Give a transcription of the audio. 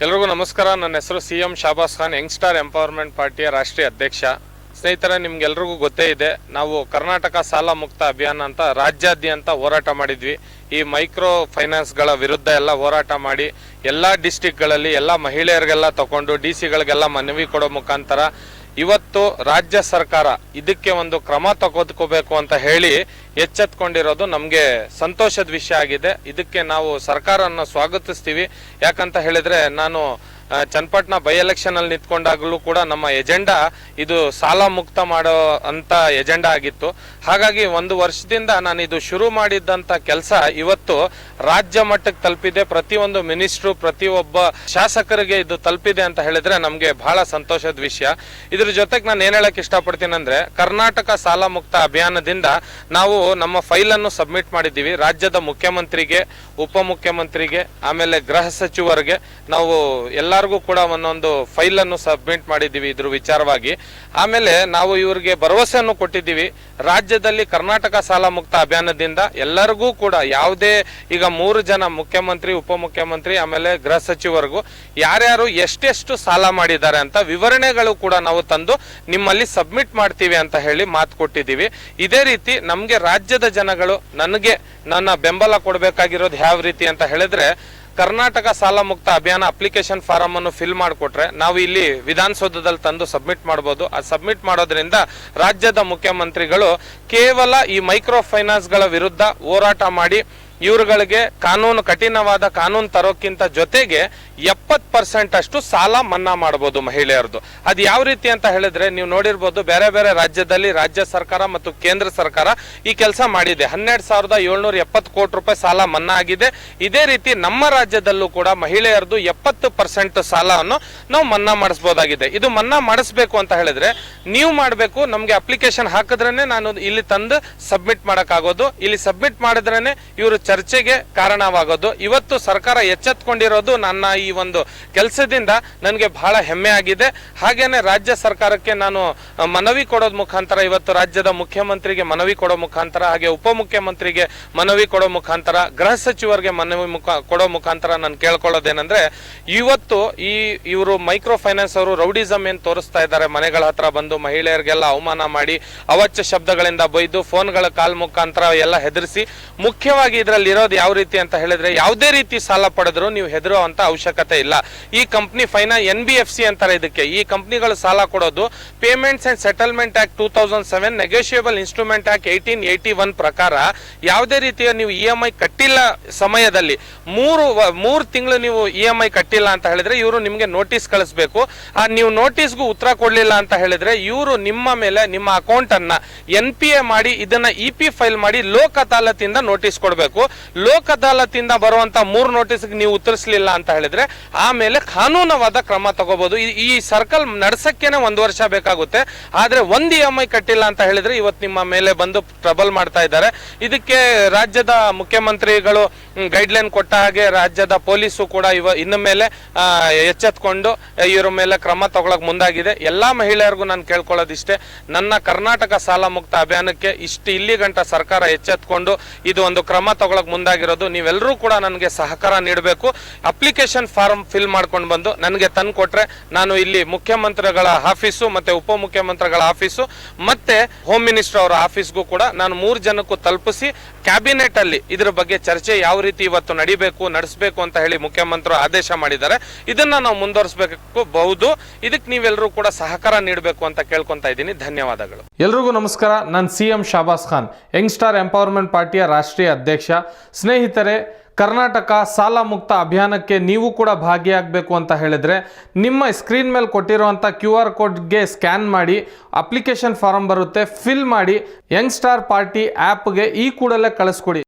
ಎಲ್ರಿಗೂ ನಮಸ್ಕಾರ. ನನ್ನ ಹೆಸರು CM ಶಾಬಾಸ್ ಖಾನ್, ಯಂಗ್ಸ್ಟಾರ್ ಎಂಪವರ್ಮೆಂಟ್ ಪಾರ್ಟಿಯ ರಾಷ್ಟ್ರೀಯ ಅಧ್ಯಕ್ಷ. ಸ್ನೇಹಿತರೆ, ನಿಮ್ಗೆಲ್ರಿಗೂ ಗೊತ್ತೇ ಇದೆ, ನಾವು ಕರ್ನಾಟಕ ಸಾಲ ಮುಕ್ತ ಅಭಿಯಾನ ಅಂತ ರಾಜ್ಯಾದ್ಯಂತ ಹೋರಾಟ ಮಾಡಿದ್ವಿ. ಈ ಮೈಕ್ರೋ ಫೈನಾನ್ಸ್ಗಳ ವಿರುದ್ಧ ಎಲ್ಲ ಹೋರಾಟ ಮಾಡಿ ಎಲ್ಲ ಡಿಸ್ಟಿಕ್ಗಳಲ್ಲಿ ಎಲ್ಲ ಮಹಿಳೆಯರಿಗೆಲ್ಲ ತಗೊಂಡು DC-ಗಳಿಗೆಲ್ಲ ಮನವಿ ಕೊಡೋ ಮುಖಾಂತರ ಇವತ್ತು ರಾಜ್ಯ ಸರ್ಕಾರ ಇದಕ್ಕೆ ಒಂದು ಕ್ರಮ ತಗೋಬೇಕು ಅಂತ ಹೇಳಿ ಎಚ್ಚೆತ್ಕೊಂಡಿರೋದು ನಮಗೆ ಸಂತೋಷದ ವಿಷಯ ಆಗಿದೆ. ಇದಕ್ಕೆ ನಾವು ಸರ್ಕಾರವನ್ನು ಸ್ವಾಗತಿಸ್ತೀವಿ. ಯಾಕಂತ ಹೇಳಿದ್ರೆ, ನಾನು ಚನ್ನಪಟ್ಟಣ ಬೈ ಎಲೆಕ್ಷನ್ ಅಲ್ಲಿ ನಿಂತ್ಕೊಂಡಾಗಲೂ ಕೂಡ ನಮ್ಮ ಎಜೆಂಡಾ ಇದು ಸಾಲ ಮುಕ್ತ ಮಾಡೋ ಅಂತ ಎಜೆಂಡಾ ಆಗಿತ್ತು. ಹಾಗಾಗಿ ಒಂದು ವರ್ಷದಿಂದ ನಾನು ಇದು ಶುರು ಮಾಡಿದ್ದಂತ ಕೆಲಸ ಇವತ್ತು ರಾಜ್ಯ ಮಟ್ಟಕ್ಕೆ ತಲುಪಿದೆ. ಪ್ರತಿಯೊಂದು ಮಿನಿಸ್ಟ್ರು, ಪ್ರತಿಯೊಬ್ಬ ಶಾಸಕರಿಗೆ ಇದು ತಲುಪಿದೆ ಅಂತ ಹೇಳಿದ್ರೆ ನಮ್ಗೆ ಬಹಳ ಸಂತೋಷದ ವಿಷಯ. ಇದ್ರ ಜೊತೆಗೆ ನಾನು ಏನ್ ಹೇಳಕ್ ಇಷ್ಟಪಡ್ತೀನಿ ಅಂದ್ರೆ, ಕರ್ನಾಟಕ ಸಾಲ ಮುಕ್ತ ಅಭಿಯಾನದಿಂದ ನಾವು ನಮ್ಮ ಫೈಲ್ ಅನ್ನು ಸಬ್ಮಿಟ್ ಮಾಡಿದ್ದೀವಿ. ರಾಜ್ಯದ ಮುಖ್ಯಮಂತ್ರಿಗೆ, ಉಪಮುಖ್ಯಮಂತ್ರಿಗೆ, ಆಮೇಲೆ ಗೃಹ ಸಚಿವರಿಗೆ ನಾವು ಎಲ್ಲರಿಗೂ ಕೂಡ ಒಂದೊಂದು ಫೈಲ್ ಅನ್ನು ಸಬ್ಮಿಟ್ ಮಾಡಿದ್ದೀವಿ ಇದ್ರ ವಿಚಾರವಾಗಿ. ಆಮೇಲೆ ನಾವು ಇವರಿಗೆ ಭರವಸೆಯನ್ನು ಕೊಟ್ಟಿದ್ದೀವಿ, ರಾಜ್ಯದಲ್ಲಿ ಕರ್ನಾಟಕ ಸಾಲ ಮುಕ್ತ ಅಭಿಯಾನದಿಂದ ಎಲ್ಲರಿಗೂ ಕೂಡ ಯಾವುದೇ ಈಗ 3 ಜನ ಮುಖ್ಯಮಂತ್ರಿ, ಉಪಮುಖ್ಯಮಂತ್ರಿ, ಆಮೇಲೆ ಗೃಹ ಸಚಿವರಿಗೂ ಯಾರ್ಯಾರು ಎಷ್ಟೆಷ್ಟು ಸಾಲ ಮಾಡಿದ್ದಾರೆ ಅಂತ ವಿವರಣೆಗಳು ಕೂಡ ನಾವು ತಂದು ನಿಮ್ಮಲ್ಲಿ ಸಬ್ಮಿಟ್ ಮಾಡ್ತೀವಿ ಅಂತ ಹೇಳಿ ಮಾತು ಕೊಟ್ಟಿದ್ದೀವಿ. ಇದೇ ರೀತಿ ನಮ್ಗೆ ರಾಜ್ಯದ ಜನಗಳು ನನಗೆ ನನ್ನ ಬೆಂಬಲ ಕೊಡಬೇಕಾಗಿರೋದು ಯಾವ ರೀತಿ ಅಂತ ಹೇಳಿದ್ರೆ, ಕರ್ನಾಟಕ ಸಾಲ ಮುಕ್ತ ಅಭಿಯಾನ ಅಪ್ಲಿಕೇಶನ್ ಫಾರಂ ಅನ್ನು ಫಿಲ್ ಮಾಡಿಕೊಟ್ರೆ ನಾವು ಇಲ್ಲಿ ವಿಧಾನಸೌಧದಲ್ಲಿ ತಂದು ಸಬ್ಮಿಟ್ ಮಾಡಬಹುದು. ಆ ಸಬ್ಮಿಟ್ ಮಾಡೋದ್ರಿಂದ ರಾಜ್ಯದ ಮುಖ್ಯಮಂತ್ರಿಗಳು ಕೇವಲ ಈ ಮೈಕ್ರೋ ಫೈನಾನ್ಸ್ ಗಳ ವಿರುದ್ಧ ಹೋರಾಟ ಮಾಡಿ ಇವರುಗಳಿಗೆ ಕಠಿಣವಾದ ಕಾನೂನು ತರೋಕ್ಕಿಂತ ಜೊತೆಗೆ 70% ಅಷ್ಟು ಸಾಲ ಮನ್ನಾ ಮಾಡಬಹುದು ಮಹಿಳೆಯರದು. ಅದು ಯಾವ ರೀತಿ ಅಂತ ಹೇಳಿದ್ರೆ, ನೀವು ನೋಡಿರ್ಬೋದು, ಬೇರೆ ಬೇರೆ ರಾಜ್ಯದಲ್ಲಿ ರಾಜ್ಯ ಸರ್ಕಾರ ಮತ್ತು ಕೇಂದ್ರ ಸರ್ಕಾರ ಈ ಕೆಲಸ ಮಾಡಿದೆ. 12,770 ಕೋಟಿ ರೂಪಾಯಿ ಸಾಲ ಮನ್ನಾ ಆಗಿದೆ. ಇದೇ ರೀತಿ ನಮ್ಮ ರಾಜ್ಯದಲ್ಲೂ ಕೂಡ ಮಹಿಳೆಯರದು 70% ಸಾಲವನ್ನು ನಾವು ಮನ್ನಾ ಮಾಡಿಸಬಹುದಾಗಿದೆ. ಇದು ಮನ್ನಾ ಮಾಡಿಸ್ಬೇಕು ಅಂತ ಹೇಳಿದ್ರೆ ನೀವು ಮಾಡಬೇಕು, ನಮ್ಗೆ ಅಪ್ಲಿಕೇಶನ್ ಹಾಕಿದ್ರೇನೆ ನಾನು ಇಲ್ಲಿ ತಂದು ಸಬ್ಮಿಟ್ ಮಾಡಕ್ಕಾಗೋದು. ಇಲ್ಲಿ ಸಬ್ಮಿಟ್ ಮಾಡಿದ್ರೇನೆ ಇವರು ಚರ್ಚೆಗೆ ಕಾರಣವಾಗೋದು. ಇವತ್ತು ಸರ್ಕಾರ ಎಚ್ಚೆತ್ಕೊಂಡಿರೋದು ನನ್ನ ಈ ಒಂದು ಕೆಲಸದಿಂದ ನನಗೆ ಬಹಳ ಹೆಮ್ಮೆ ಆಗಿದೆ. ಹಾಗೇನೆ ರಾಜ್ಯ ಸರ್ಕಾರಕ್ಕೆ ನಾನು ಮನವಿ ಕೊಡೋದ್ ಮುಖಾಂತರ, ಇವತ್ತು ರಾಜ್ಯದ ಮುಖ್ಯಮಂತ್ರಿಗೆ ಮನವಿ ಕೊಡೋ ಮುಖಾಂತರ, ಹಾಗೆ ಉಪಮುಖ್ಯಮಂತ್ರಿಗೆ ಮನವಿ ಕೊಡೋ ಮುಖಾಂತರ, ಗೃಹ ಸಚಿವರಿಗೆ ಮನವಿ ಕೊಡೋ ಮುಖಾಂತರ ನಾನು ಕೇಳ್ಕೊಳ್ಳೋದೇನಂದ್ರೆ, ಇವತ್ತು ಇವರು ಮೈಕ್ರೋ ಫೈನಾನ್ಸ್ ಅವರು ರೌಡಿಸಮ್ ಏನ್ ತೋರಿಸ್ತಾ ಇದ್ದಾರೆ, ಮನೆಗಳ ಹತ್ರ ಬಂದು ಮಹಿಳೆಯರಿಗೆಲ್ಲ ಅವಮಾನ ಮಾಡಿ ಅವಾಚ್ಯ ಶಬ್ದಗಳಿಂದ ಬೈದು ಫೋನ್ಗಳ ಕಾಲ್ ಮುಖಾಂತರ ಎಲ್ಲ ಹೆದರಿಸಿ, ಮುಖ್ಯವಾಗಿ ಇದರಲ್ಲಿ ಇರೋದು ಯಾವ ರೀತಿ ಅಂತ ಹೇಳಿದ್ರೆ, ಯಾವುದೇ ರೀತಿ ಸಾಲ ಪಡೆದ್ರು ನೀವು ಹೆದರೋ ಅಂತ ಅವಶ್ಯಕತೆ ಇಲ್ಲ. ಈ ಕಂಪ್ನಿ NBFC ಅಂತಾರೆ ಇದಕ್ಕೆ. ಈ ಕಂಪ್ನಿಗಳು ಸಾಲ ಕೊಡೋದು payments and settlement act 2007, negotiable instrument act 1881 ಪ್ರಕಾರ ಯಾವುದೇ ರೀತಿಯ ನೀವು EMI ಕಟ್ಟಿಲ್ಲ ಸಮಯದಲ್ಲಿ 3 ತಿಂಗಳು ನೀವು EMI ಕಟ್ಟಿಲ್ಲ ಅಂತ ಹೇಳಿದ್ರೆ ಇವರು ನಿಮ್ಗೆ ನೋಟಿಸ್ ಕಳಿಸ್ಬೇಕು. ನೀವು ನೋಟಿಸ್ಗೂ ಉತ್ತರ ಕೊಡ್ಲಿಲ್ಲ ಅಂತ ಹೇಳಿದ್ರೆ ಇವರು ನಿಮ್ಮ ಮೇಲೆ ನಿಮ್ಮ ಅಕೌಂಟ್ ಅನ್ನ NPA ಮಾಡಿ ಇದನ್ನ EP ಫೈಲ್ ಮಾಡಿ ಲೋಕ್ ಅದಾಲತಿಂದ ನೋಟಿಸ್ ಕೊಡಬೇಕು. ಲೋಕ್ ಅದಾಲತಿಂದ ಬರುವಂತ 3 ನೋಟಿಸ್ಗೆ ನೀವು ಉತ್ತರಿಸಲಿಲ್ಲ ಅಂತ ಹೇಳಿದ್ರೆ ಆಮೇಲೆ ಕಾನೂನವಾದ ಕ್ರಮ ತಗೋಬಹುದು. ಈ ಸರ್ಕಲ್ ನಡ್ಸಕ್ಕೇನೆ 1 ವರ್ಷ ಬೇಕಾಗುತ್ತೆ. ಆದ್ರೆ 1 EMI ಕಟ್ಟಿಲ್ಲ ಅಂತ ಹೇಳಿದ್ರೆ ಇವತ್ತು ನಿಮ್ಮ ಮೇಲೆ ಬಂದು ಟ್ರಬಲ್ ಮಾಡ್ತಾ ಇದ್ದಾರೆ. ಇದಕ್ಕೆ ರಾಜ್ಯದ ಮುಖ್ಯಮಂತ್ರಿಗಳು ಗೈಡ್ಲೈನ್ ಕೊಟ್ಟ ಹಾಗೆ ರಾಜ್ಯದ ಪೊಲೀಸು ಕೂಡ ಇನ್ನು ಮೇಲೆ ಎಚ್ಚೆತ್ಕೊಂಡು ಇವರ ಮೇಲೆ ಕ್ರಮ ತಗೊಳಕ್ ಮುಂದಾಗಿದೆ. ಎಲ್ಲಾ ಮಹಿಳೆಯರಿಗೂ ನಾನು ಕೇಳ್ಕೊಳ್ಳೋದಿಷ್ಟೇ, ನನ್ನ ಕರ್ನಾಟಕ ಸಾಲ ಮುಕ್ತ ಅಭಿಯಾನಕ್ಕೆ ಇಲ್ಲಿ ಗಂಟ ಸರ್ಕಾರ ಎಚ್ಚೆತ್ಕೊಂಡು ಇದು ಒಂದು ಕ್ರಮ ತಗೊಳಕ್ ಮುಂದಾಗಿರೋದು. ನೀವೆಲ್ಲರೂ ಕೂಡ ನನಗೆ ಸಹಕಾರ ನೀಡಬೇಕು. ಅಪ್ಲಿಕೇಶನ್ ಫಾರ್ಮ್ ಫಿಲ್ ಮಾಡ್ಕೊಂಡು ಬಂದು ನನಗೆ ತಂದು ಕೊಟ್ರೆ ನಾನು ಇಲ್ಲಿ ಮುಖ್ಯಮಂತ್ರಿಗಳ ಆಫೀಸು ಮತ್ತೆ ಉಪಮುಖ್ಯಮಂತ್ರಿಗಳ ಆಫೀಸು ಮತ್ತೆ ಹೋಮ್ ಮಿನಿಸ್ಟರ್ ಅವರ ಆಫೀಸ್ಗೂ ಕೂಡ ನಾನು 3 ಜನಕ್ಕೂ ತಲುಪಿಸಿ ಕ್ಯಾಬಿನೆಟ್ ಅಲ್ಲಿ ಇದ್ರ ಬಗ್ಗೆ ಚರ್ಚೆ ಯಾವ ರೀತಿ ಇವತ್ತು ನಡೆಸಬೇಕು ಅಂತ ಹೇಳಿ ಮುಖ್ಯಮಂತ್ರಿ ಆದೇಶ ಮಾಡಿದ್ದಾರೆ. ಇದನ್ನ ನಾವು ಮುಂದುವರಿಸಬೇಕು. ಇದಕ್ಕೆ ನೀವೆಲ್ಲರೂ ಕೂಡ ಸಹಕಾರ ನೀಡಬೇಕು ಅಂತ ಕೇಳ್ಕೊಂತ ಇದ್ದೀನಿ. ಧನ್ಯವಾದಗಳು. ಎಲ್ರಿಗೂ ನಮಸ್ಕಾರ. ನಾನು CM ಶಾಬಾಸ್ ಖಾನ್, ಯಂಗ್ಸ್ಟಾರ್ ಎಂಪವರ್ಮೆಂಟ್ ಪಾರ್ಟಿಯ ರಾಷ್ಟ್ರೀಯ ಅಧ್ಯಕ್ಷ. ಸ್ನೇಹಿತರೆ, ಕರ್ನಾಟಕ ಸಾಲ ಮುಕ್ತ ಅಭಿಯಾನಕ್ಕೆ ನೀವು ಕೂಡ ಭಾಗಿಯಾಗಬೇಕು ಅಂತ ಹೇಳಿದ್ರೆ ನಿಮ್ಮ ಸ್ಕ್ರೀನ್ ಮೇಲೆ ಕೊಟ್ಟಿರುವಂಥ QR ಕೋಡ್ಗೆ ಸ್ಕ್ಯಾನ್ ಮಾಡಿ ಅಪ್ಲಿಕೇಶನ್ ಫಾರಂ ಬರುತ್ತೆ, ಫಿಲ್ ಮಾಡಿ ಯಂಗ್ಸ್ಟಾರ್ ಪಾರ್ಟಿ ಆ್ಯಪ್ಗೆ ಈ ಕೂಡಲೇ ಕಳಿಸ್ಕೊಡಿ.